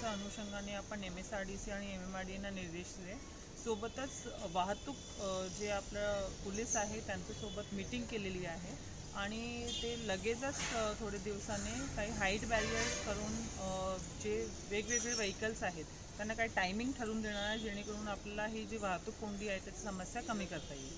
त्याच्या अनुषंगाने आपण MSRDC आणि MMRDAना निर्देश दिले। सोबतच वाहतूक जे आपलं पोलीस आहे त्यांच्यासोबत मीटिंग केलेली आहे आणि ते लगेचच थोडे दिवसांनी काही हाईट बॅरियर्स करून जे वेगवेगळे व्हेकल्स आहेत त्यांना काही टायमिंग ठरवून देणार आहे, जेणेकरून आपल्याला ही जी वाहतूक कोंडी आहे त्याची समस्या कमी करता येईल।